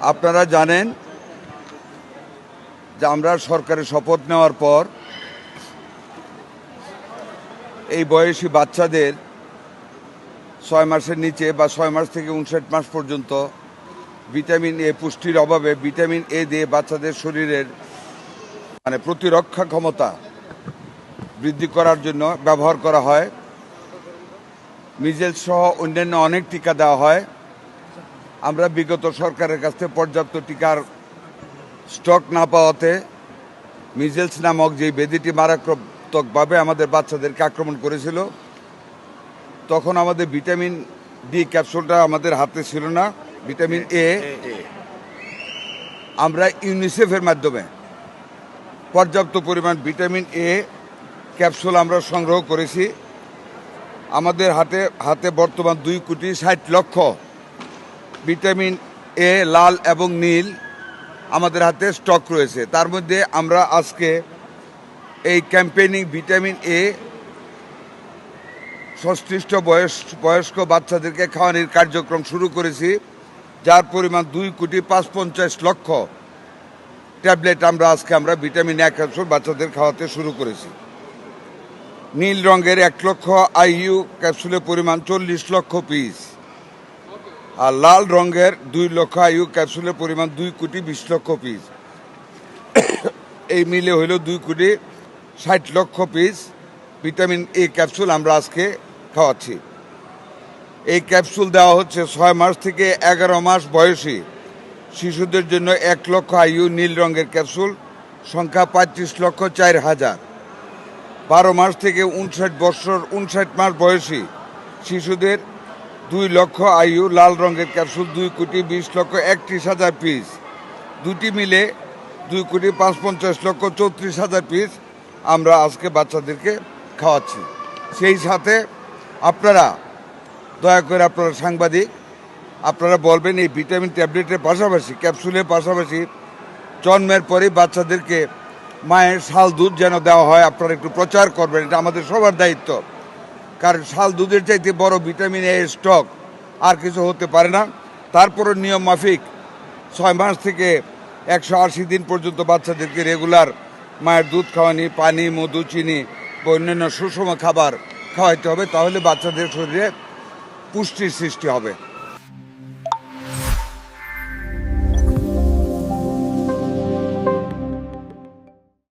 আপনারা জানেন যে আমরা সরকারের শপথ নেওয়ার পর এই বয়সী বাচ্চাদের 6 মাসের নিচে বা 6 মাস থেকে 59 মাস পর্যন্ত ভিটামিন এ পুষ্টির অভাবে ভিটামিন এ দিয়ে বাচ্চাদের শরীরের প্রতিরক্ষা ক্ষমতা বৃদ্ধি করার জন্য ব্যবহার করা হয়। মিজেলস সহ অন্যান্য অনেক টিকা দেওয়া হয়। আমরা বিগত সরকারের কাছ থেকে পর্যাপ্ত টিকার স্টক না পাওয়াতে মিজেলস নামক যে ব্যাধিটি মারাত্মকভাবে আমাদের বাচ্চাদেরকে আক্রমণ করেছিল, তখন আমাদের ভিটামিন ডি ক্যাপসুলটা আমাদের হাতে ছিল না। ভিটামিন এ আমরা ইউনিসেফের মাধ্যমে পর্যাপ্ত পরিমাণ ভিটামিন এ ক্যাপসুল আমরা সংগ্রহ করেছি। আমাদের হাতে বর্তমান 2,60,00,000 ভিটামিন এ লাল এবং নীল আমাদের হাতে স্টক রয়েছে। তার মধ্যে আমরা আজকে এই ক্যাম্পেইনিং ভিটামিন এ সংশ্লিষ্ট বয়স্ক বাচ্চাদেরকে খাওয়ানোর কার্যক্রম শুরু করেছি, যার পরিমাণ 2,55,00,000 ট্যাবলেট আমরা ভিটামিন এ ক্যাপসুল বাচ্চাদের খাওয়াতে শুরু করেছি। নীল রঙের 1,00,000 আইইউ ক্যাপসুলের পরিমাণ 40,00,000 পিস, আর লাল রঙের 2,00,000 আইইউ ক্যাপসুলের পরিমাণ 2,20,00,000 পিস। এই মিলে হইল 2,60,00,000 পিস ভিটামিন এ ক্যাপসুল আমরা আজকে খাওয়াচ্ছি। এই ক্যাপসুল দেওয়া হচ্ছে 6 মাস থেকে 11 মাস বয়সী শিশুদের জন্য 1,00,000 আইইউ নীল রঙের ক্যাপসুল, সংখ্যা 35,04,000। 12 মাস থেকে 59 মাস বয়সী শিশুদের 2,00,000 আইইউ লাল রঙের ক্যাপসুল, 2,20,31,000 পিস। দুটি মিলে 2,55,00,000 34,000 পিস আমরা আজকে বাচ্চাদেরকে খাওয়াচ্ছি। সেই সাথে আপনারা দয়া করে, আপনারা সাংবাদিক, আপনারা বলবেন এই ভিটামিন ট্যাবলেটের পাশাপাশি, ক্যাপসুলের পাশাপাশি জন্মের পরেই বাচ্চাদেরকে মায়ের শাল দুধ যেন দেওয়া হয়। আপনারা একটু প্রচার করবেন, এটা আমাদের সবার দায়িত্ব। কারণ শাল দুধের চাইতে বড় ভিটামিন এ স্টক আর কিছু হতে পারে না। তারপরও নিয়ম মাফিক 6 মাস থেকে 180 দিন পর্যন্ত বাচ্চাদেরকে রেগুলার মায়ের দুধ খাওয়ানি, পানি, মধু, চিনি বা অন্যান্য সুষম খাবার খাওয়াইতে হবে, তাহলে বাচ্চাদের শরীরে পুষ্টির সৃষ্টি হবে।